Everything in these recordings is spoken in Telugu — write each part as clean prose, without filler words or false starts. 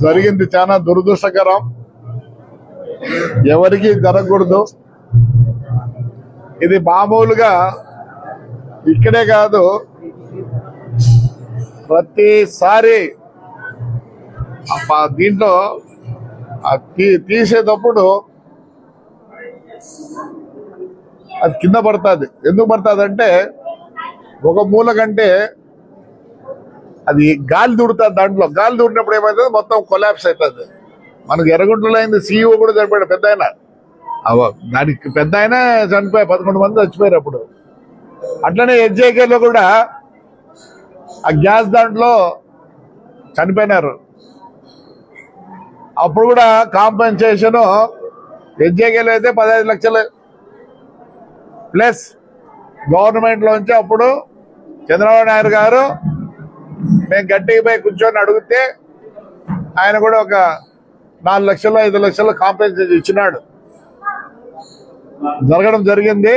జరిగింది చాలా దురదృష్టకరం. ఎవరికి జరగకూడదు. ఇది మామూలుగా ఇక్కడే కాదు, ప్రతిసారి దీంట్లో తీసేటప్పుడు అది కింద పడుతుంది. ఎందుకు పడుతుంది అంటే ఒక మూల కంటే అది గాలి దూడుతుంది. దాంట్లో గాలి దూడినప్పుడు ఏమవుతుంది, మొత్తం కొలాప్స్ అవుతుంది. మనకు ఎర్రగుంటలో అయింది. CEO కూడా చనిపోయాడు, పెద్ద ఆయన. దానికి పెద్ద ఆయన చనిపోయారు, 11 మంది చచ్చిపోయారు అప్పుడు. అట్లనే HJKలో కూడా ఆ గ్యాస్ దాంట్లో చనిపోయినారు. అప్పుడు కూడా కాంపెన్సేషన్ HJKలో అయితే 15 లక్షలు ప్లస్ గవర్నమెంట్లోంచి అప్పుడు చంద్రబాబు నాయుడు గారు మేము గట్టిగా పోయి కూర్చొని అడిగితే ఆయన కూడా ఒక 4 లక్షలు 5 లక్షలు కాంపెన్సేషన్ ఇచ్చినాడు. జరగడం జరిగింది.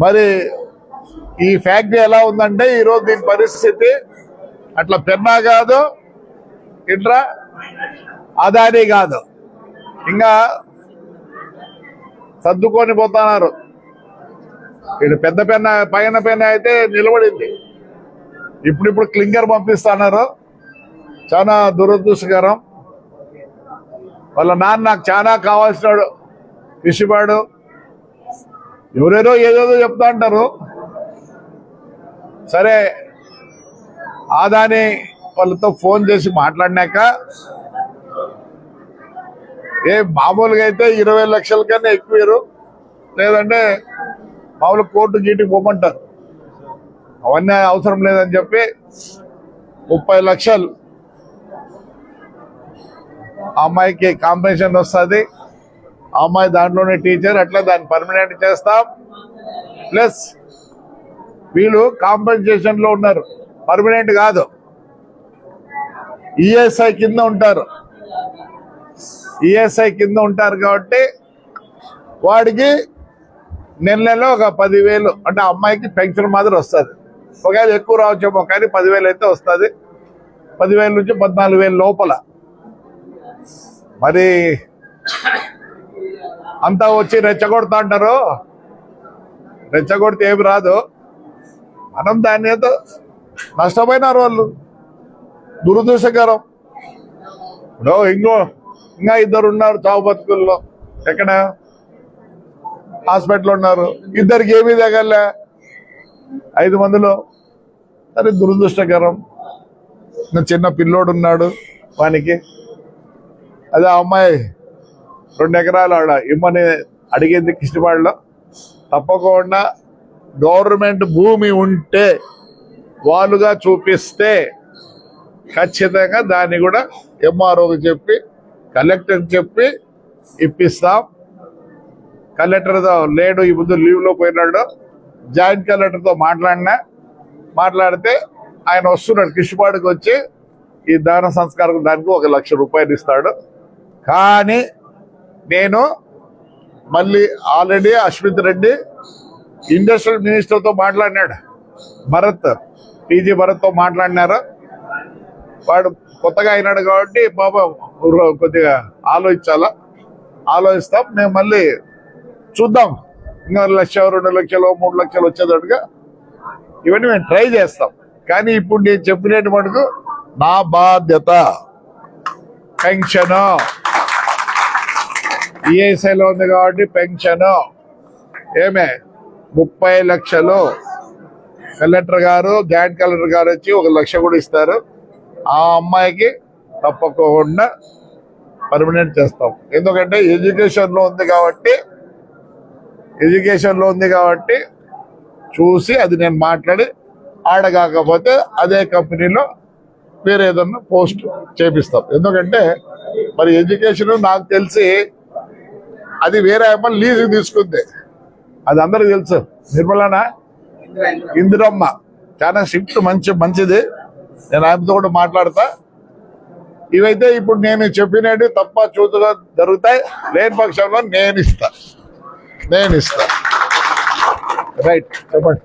మరి ఈ ఫ్యాక్టరీ ఎలా ఉందంటే ఈరోజు దీని పరిస్థితి అట్లా పెన్నా కాదు, ఇట్లా అదానీ కాదు, ఇంకా సర్దుకొని పోతున్నారు. ఇక్కడ పెద్ద పెన్న పైన పెన్న అయితే నిలబడింది. ఇప్పుడు క్లింకర్ పంపిస్తున్నారు. చాలా దురదృష్టకరం. వాళ్ళ నాన్న నాకు చాలా కావాల్సినాడు, కృషిపాడు. ఎవరెవరో ఏదేదో చెప్తా అంటారు. సరే, ఆదాని వాళ్ళతో ఫోన్ చేసి మాట్లాడినాక మామూలుగా అయితే 20 లక్షల కన్నా ఎక్కువ, లేదంటే మామూలు కోర్టు గీటికి పోమంటారు. అవన్నీ అవసరం లేదని చెప్పి 30 లక్షలు ఆ అమ్మాయికి కాంపెన్సేషన్ వస్తుంది. ఆ అమ్మాయి దాంట్లోనే టీచర్, అట్లా దాన్ని పర్మనెంట్ చేస్తాం. ప్లస్ వీళ్ళు కాంపెన్సేషన్ లో ఉన్నారు, పర్మనెంట్ కాదు, ఈఎస్ఐ కింద ఉంటారు. ఈఎస్ఐ కింద ఉంటారు కాబట్టి వాడికి నెలలో ఒక 10,000 అంటే అమ్మాయికి పెన్షన్ మాదిరి వస్తుంది. ఒకవేళ ఎక్కువ రావచ్చేమో కానీ 10,000 అయితే వస్తుంది. 10,000 నుంచి 14,000 లోపల. మరి అంతా వచ్చి రెచ్చగొడతా అంటారు. రెచ్చగొడితే ఏమి రాదు. మనం దాన్ని ఏదో నష్టపోయినారు వాళ్ళు. దురదృష్టకరం. ఇప్పుడు ఇంకా 2 ఉన్నారు చావు బతుకుల్లో. ఎక్కడ హాస్పిటల్ ఉన్నారు. 2కి ఏమీ తగలే, 5 మందిలో. అది దురదృష్టకరం. చిన్న పిల్లోడు ఉన్నాడు వానికి. అదే ఆ అమ్మాయి 2 ఎకరాలు ఆడ ఇమ్మని అడిగింది కృష్ణపాడులో. తప్పకుండా గవర్నమెంట్ భూమి ఉంటే వాళ్ళుగా చూపిస్తే ఖచ్చితంగా దాన్ని కూడా MROకి చెప్పి కలెక్టర్కి చెప్పి ఇప్పిస్తాం. కలెక్టర్తో లేడు, ఈ ముందు లీవ్లో పోయినాడు. జాయింట్ కలెక్టర్తో మాట్లాడితే ఆయన వస్తున్నాడు కృష్ణపాడుకి వచ్చి ఈ దాన సంస్కారం దానికి 1 లక్ష రూపాయలు ఇస్తాడు. కానీ నేను మళ్ళీ ఆల్రెడీ అశ్విత్ రెడ్డి ఇండస్ట్రియల్ మినిస్టర్తో మాట్లాడినాడు. PG భరత్తో మాట్లాడినారు. వాడు కొత్తగా అయినాడు కాబట్టి బాబా కొద్దిగా ఆలోచిస్తాం. మేము మళ్ళీ చూద్దాం. ఇంకా 1 లక్ష 2 లక్షలు 3 లక్షలు వచ్చేటట్టుగా ఇవన్నీ మేము ట్రై చేస్తాం. కానీ ఇప్పుడు నేను చెప్పినట్టు మటుకు నా బాధ్యత. పెన్షన్ ఈఎస్ఐలో ఉంది కాబట్టి పెన్షన్ 30 లక్షలు కలెక్టర్ గారు, జాయింట్ కలెక్టర్ గారు వచ్చి 1 లక్ష కూడా ఇస్తారు. ఆ అమ్మాయికి తప్పకుండా పర్మనెంట్ చేస్తాం. ఎందుకంటే ఎడ్యుకేషన్లో ఉంది కాబట్టి చూసి అది నేను మాట్లాడి ఆడగాకపోతే అదే కంపెనీలో వేరే ఏదన్నా పోస్ట్ చేపిస్తాం. ఎందుకంటే మరి ఎడ్యుకేషన్ నాకు తెలిసి అది వేరే అమ్మ లీజు తీసుకుంది. అది అందరికి తెలుసు. నిర్మలనా ఇందిరమ్మ చాలా షిఫ్ట్ మంచిది. నేను ఆయనతో కూడా మాట్లాడతా. ఇవైతే ఇప్పుడు నేను చెప్పినట్టు తప్ప చూతుగా జరుగుతాయి. లేని పక్షంలో నేను ఇస్తా. రైట్, చెప్పండి.